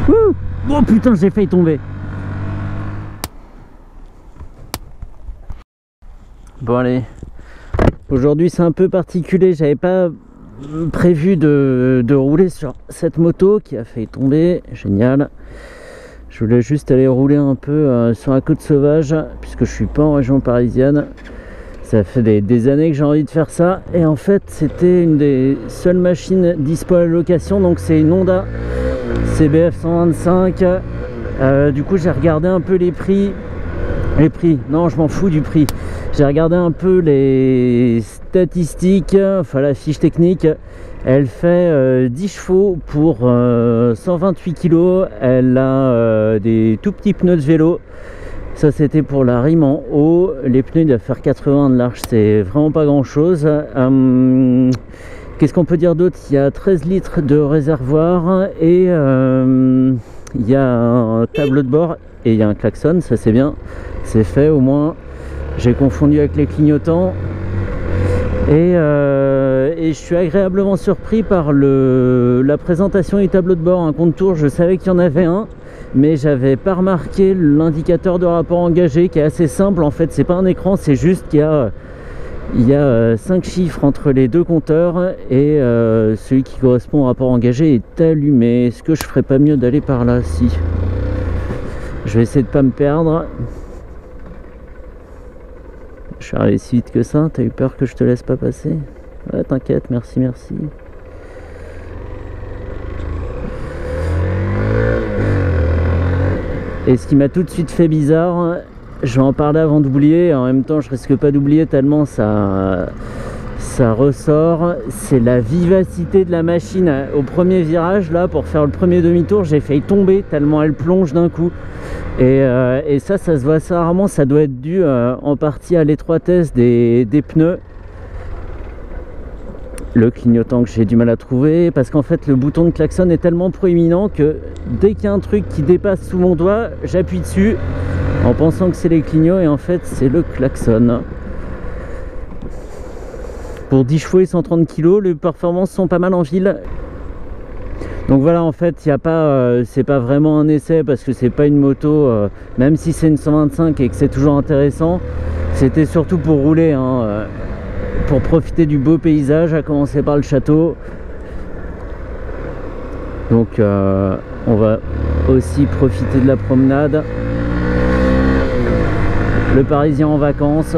Ouh. Oh putain, j'ai failli tomber. Bon allez, aujourd'hui c'est un peu particulier, j'avais pas prévu de rouler sur cette moto qui a failli tomber, génial. Je voulais juste aller rouler un peu sur la côte sauvage puisque je suis pas en région parisienne. Ça fait des années que j'ai envie de faire ça et en fait c'était une des seules machines dispo à la location, donc c'est une Honda CBF 125. Du coup j'ai regardé un peu les prix, non je m'en fous du prix. J'ai regardé un peu les statistiques, enfin la fiche technique. Elle fait 10 chevaux pour 128 kg. Elle a des tout petits pneus de vélo. Ça c'était pour la rime en haut. Les pneus doivent faire 80 de large, c'est vraiment pas grand chose. Qu'est-ce qu'on peut dire d'autre? Il y a 13 litres de réservoir et il y a un tableau de bord et il y a un klaxon, ça c'est bien, c'est fait au moins. J'ai confondu avec les clignotants et je suis agréablement surpris par la présentation du tableau de bord. Un contour, je savais qu'il y en avait un, mais j'avais pas remarqué l'indicateur de rapport engagé qui est assez simple en fait. C'est pas un écran, c'est juste qu'il y a 5 chiffres entre les deux compteurs et celui qui correspond au rapport engagé est allumé. Est-ce que je ferais pas mieux d'aller par là? Si. Je vais essayer de pas me perdre. Je suis arrivé si vite que ça, t'as eu peur que je te laisse pas passer? Ouais, t'inquiète, merci, merci. Et ce qui m'a tout de suite fait bizarre, je vais en parler avant d'oublier, en même temps je risque pas d'oublier tellement ça ressort, c'est la vivacité de la machine. Au premier virage, là, pour faire le premier demi-tour, j'ai failli tomber tellement elle plonge d'un coup. Et ça se voit assez rarement, ça doit être dû en partie à l'étroitesse des pneus. Le clignotant que j'ai du mal à trouver, parce qu'en fait le bouton de klaxon est tellement proéminent que dès qu'il y a un truc qui dépasse sous mon doigt, j'appuie dessus en pensant que c'est les clignots et en fait c'est le klaxon. Pour 10 chevaux et 130 kg, les performances sont pas mal en ville. Donc voilà, en fait, il y a pas, c'est pas vraiment un essai parce que c'est pas une moto, même si c'est une 125 et que c'est toujours intéressant. C'était surtout pour rouler, hein, pour profiter du beau paysage, à commencer par le château. Donc on va aussi profiter de la promenade. Le Parisien en vacances.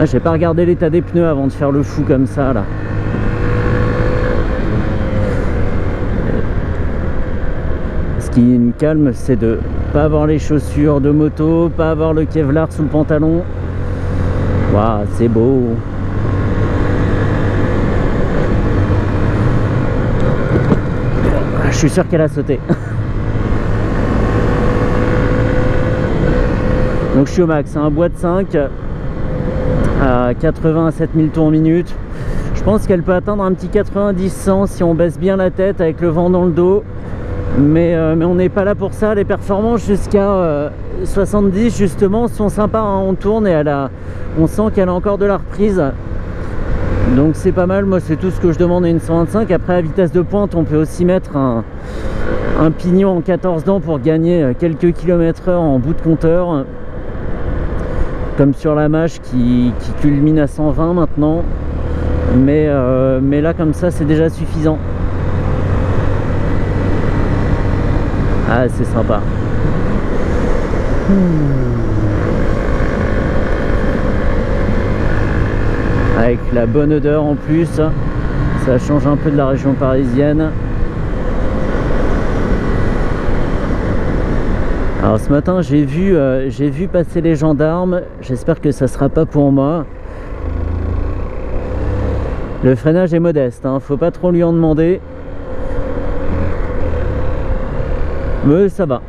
Ah, j'ai pas regardé l'état des pneus avant de faire le fou comme ça là. Ce qui me calme, c'est de pas avoir les chaussures de moto, pas avoir le Kevlar sous le pantalon. Waouh, c'est beau. Je suis sûr qu'elle a sauté. Donc je suis au max, un bois de 5 à 87 000 tours minute. Je pense qu'elle peut atteindre un petit 90-100 si on baisse bien la tête avec le vent dans le dos. Mais on n'est pas là pour ça. Les performances jusqu'à 70 justement sont sympas, hein. On tourne et on sent qu'elle a encore de la reprise. Donc c'est pas mal. Moi c'est tout ce que je demande à une 125. Après à vitesse de pointe on peut aussi mettre un pignon en 14 dents pour gagner quelques km/h en bout de compteur. Comme sur la Mach qui culmine à 120 maintenant. Mais là comme ça c'est déjà suffisant. Ah, c'est sympa. Avec la bonne odeur en plus, ça change un peu de la région parisienne. Alors ce matin j'ai vu passer les gendarmes, j'espère que ça sera pas pour moi. Le freinage est modeste, hein, faut pas trop lui en demander. Mais ça va,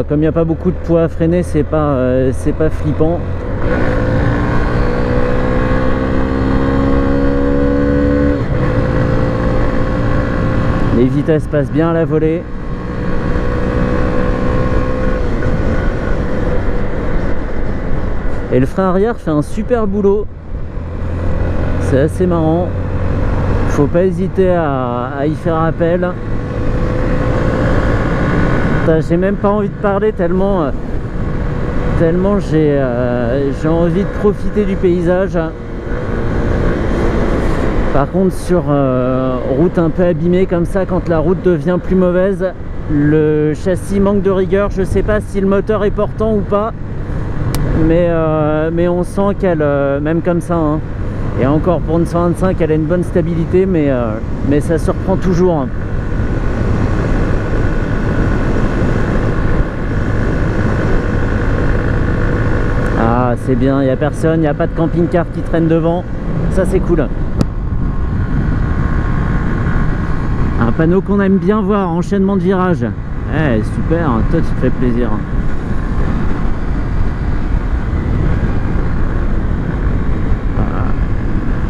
comme il n'y a pas beaucoup de poids à freiner, c'est pas flippant. Les vitesses passent bien à la volée. Et le frein arrière fait un super boulot. C'est assez marrant. Faut pas hésiter à y faire appel. J'ai même pas envie de parler tellement j'ai envie de profiter du paysage. Par contre sur route un peu abîmée comme ça, quand la route devient plus mauvaise, le châssis manque de rigueur. Je sais pas si le moteur est portant ou pas, mais on sent qu'elle, même comme ça, hein, et encore pour une 125, elle a une bonne stabilité, mais ça surprend toujours, hein. Ah, c'est bien, il n'y a personne, il n'y a pas de camping-car qui traîne devant, ça c'est cool. Un panneau qu'on aime bien voir, enchaînement de virages. Eh, super, toi tu te fais plaisir.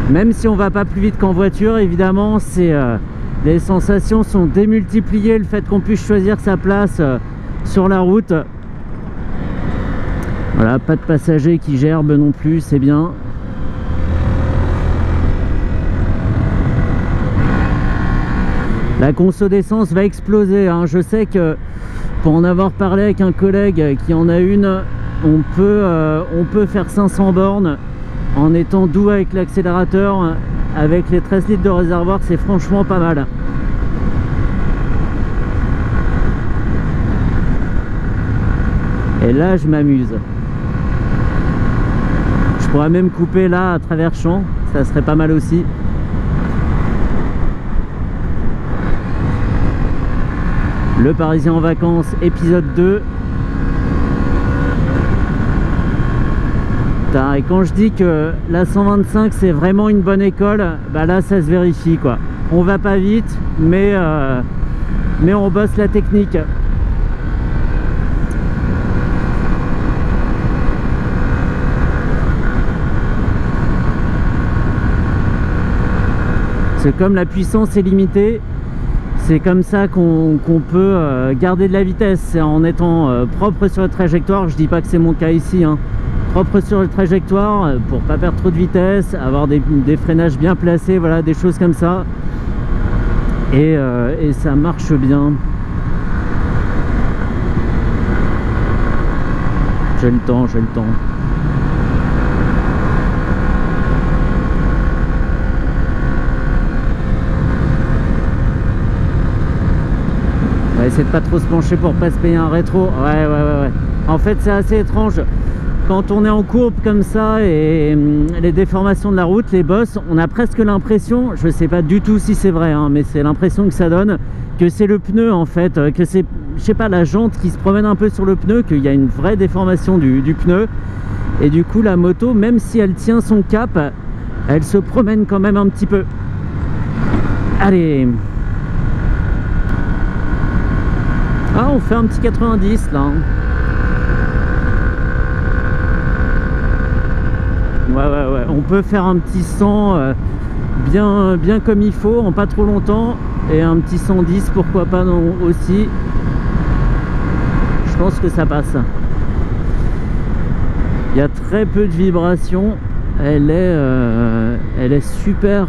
Même si on va pas plus vite qu'en voiture, évidemment, les sensations sont démultipliées. Le fait qu'on puisse choisir sa place sur la route. Voilà, pas de passagers qui gerbent non plus, c'est bien. La conso d'essence va exploser, hein. Je sais que pour en avoir parlé avec un collègue qui en a une, on peut faire 500 bornes en étant doux avec l'accélérateur. Avec les 13 litres de réservoir, c'est franchement pas mal. Et là, je m'amuse. Je pourrais même couper là à travers champs, ça serait pas mal aussi. Le Parisien en vacances, épisode 2. Et quand je dis que la 125 c'est vraiment une bonne école, bah là ça se vérifie quoi. On va pas vite, mais on bosse la technique. C'est comme la puissance est limitée, c'est comme ça qu'on peut garder de la vitesse en étant propre sur la trajectoire. Je dis pas que c'est mon cas ici, hein. Propre sur la trajectoire pour pas perdre trop de vitesse, avoir des freinages bien placés, voilà, des choses comme ça. Et ça marche bien. J'ai le temps, j'ai le temps. On va essayer de pas trop se pencher pour pas se payer un rétro. Ouais. En fait, c'est assez étrange. Quand on est en courbe comme ça et les déformations de la route, les bosses, on a presque l'impression, je sais pas du tout si c'est vrai, hein, mais c'est l'impression que ça donne, que c'est le pneu en fait, que c'est, je sais pas, la jante qui se promène un peu sur le pneu, qu'il y a une vraie déformation du pneu. Et du coup, la moto, même si elle tient son cap, elle se promène quand même un petit peu. Allez. Ah, on fait un petit 90 là. Ouais, on peut faire un petit 100 bien comme il faut, en pas trop longtemps, et un petit 110, pourquoi pas non, aussi. Je pense que ça passe. Il y a très peu de vibrations, elle est super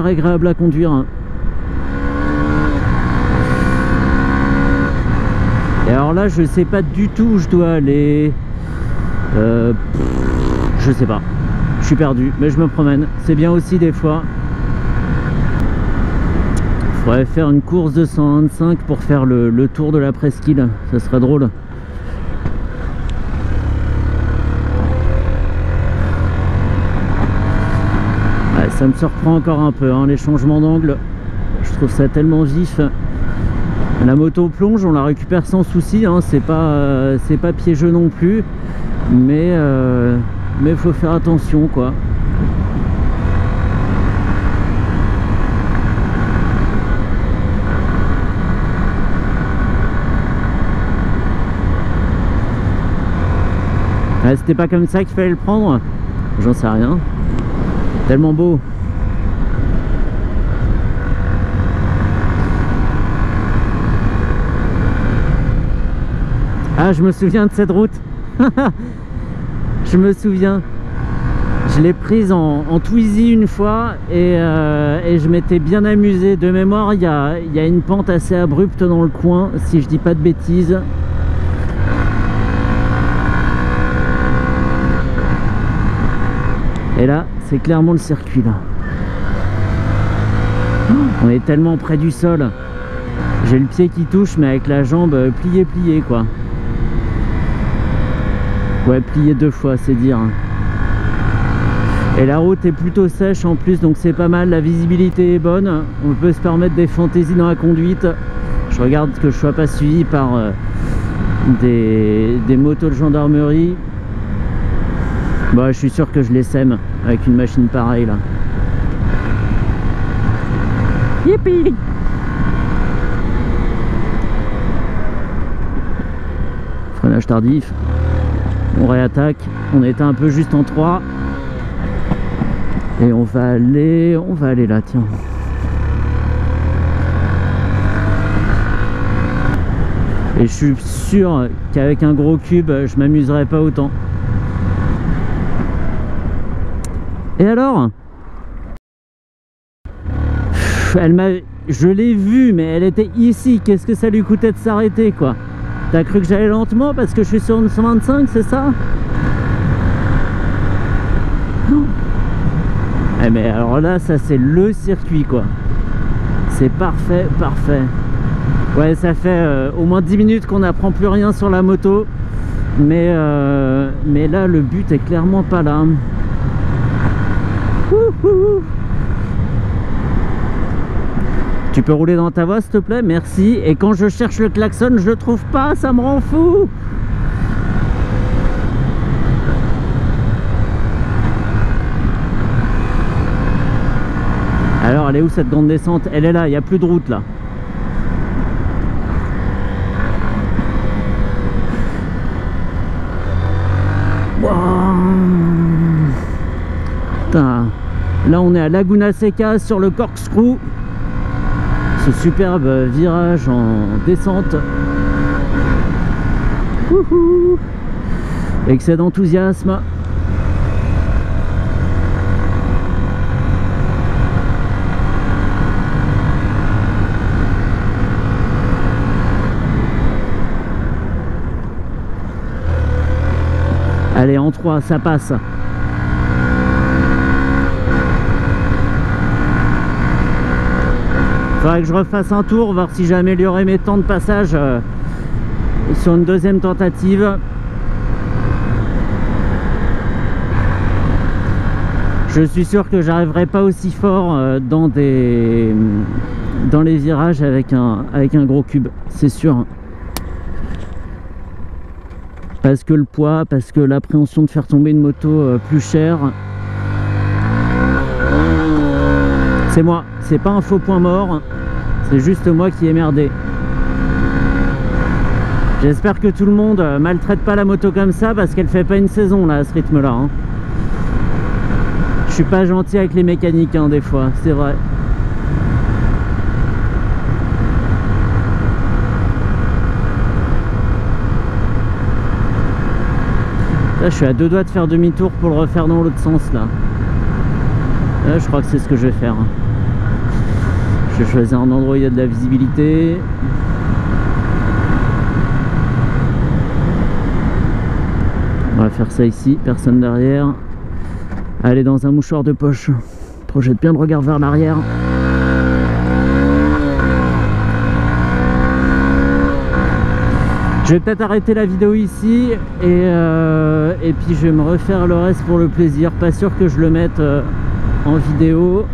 agréable à conduire. Et alors là, je sais pas du tout où je dois aller. Je sais pas. Je suis perdu, mais je me promène. C'est bien aussi des fois. Il faudrait faire une course de 125 pour faire le tour de la presqu'île. Ça serait drôle. Ouais, ça me surprend encore un peu, hein, les changements d'angle. Je trouve ça tellement vif. La moto plonge, on la récupère sans souci, hein, c'est pas piégeux non plus. Mais faut faire attention quoi. Ah, c'était pas comme ça qu'il fallait le prendre, j'en sais rien. Tellement beau. Ah, je me souviens de cette route. Je me souviens. Je l'ai prise en Twizy une fois et je m'étais bien amusé. De mémoire, il y a une pente assez abrupte dans le coin, si je dis pas de bêtises. Et là, c'est clairement le circuit là. On est tellement près du sol. J'ai le pied qui touche, mais avec la jambe pliée quoi. Ouais, pliée 2 fois, c'est dire. Et la route est plutôt sèche en plus, donc c'est pas mal. La visibilité est bonne. On peut se permettre des fantaisies dans la conduite. Je regarde que je sois pas suivi par des motos de gendarmerie. Bon, je suis sûr que je les sème avec une machine pareille là. Yippee! Freinage tardif. On réattaque. On était un peu juste en 3. Et on va aller là, tiens. Et je suis sûr qu'avec un gros cube, je m'amuserai pas autant. Et alors? Je l'ai vue, mais elle était ici. Qu'est-ce que ça lui coûtait de s'arrêter, quoi? T'as cru que j'allais lentement parce que je suis sur une 125, c'est ça? Eh mais alors là, ça c'est le circuit, quoi. C'est parfait, parfait. Ouais, ça fait au moins 10 minutes qu'on n'apprend plus rien sur la moto. Mais là, le but est clairement pas là. Ouhou. Tu peux rouler dans ta voie, s'il te plaît? Merci. Et quand je cherche le klaxon, je le trouve pas, ça me rend fou. Alors, elle est où cette grande descente? Elle est là, il n'y a plus de route là. Wow. Putain. Là, on est à Laguna Seca sur le corkscrew. Ce superbe virage en descente. Wouhou. Excès d'enthousiasme. Allez, en 3, ça passe. Faudrait que je refasse un tour, voir si j'ai amélioré mes temps de passage sur une deuxième tentative. Je suis sûr que j'arriverai pas aussi fort dans les virages avec un gros cube, c'est sûr. Parce que le poids, parce que l'appréhension de faire tomber une moto plus chère. C'est moi, c'est pas un faux point mort, c'est juste moi qui ai merdé. J'espère que tout le monde maltraite pas la moto comme ça parce qu'elle fait pas une saison là à ce rythme là. Hein. Je suis pas gentil avec les mécaniques hein, des fois, c'est vrai. Là, je suis à 2 doigts de faire demi-tour pour le refaire dans l'autre sens là. Là, je crois que c'est ce que je vais faire. Je vais choisir un endroit où il y a de la visibilité. On va faire ça ici, personne derrière. Aller dans un mouchoir de poche. Projette bien le regard vers l'arrière. Je vais peut-être arrêter la vidéo ici et puis je vais me refaire le reste pour le plaisir. Pas sûr que je le mette en vidéo.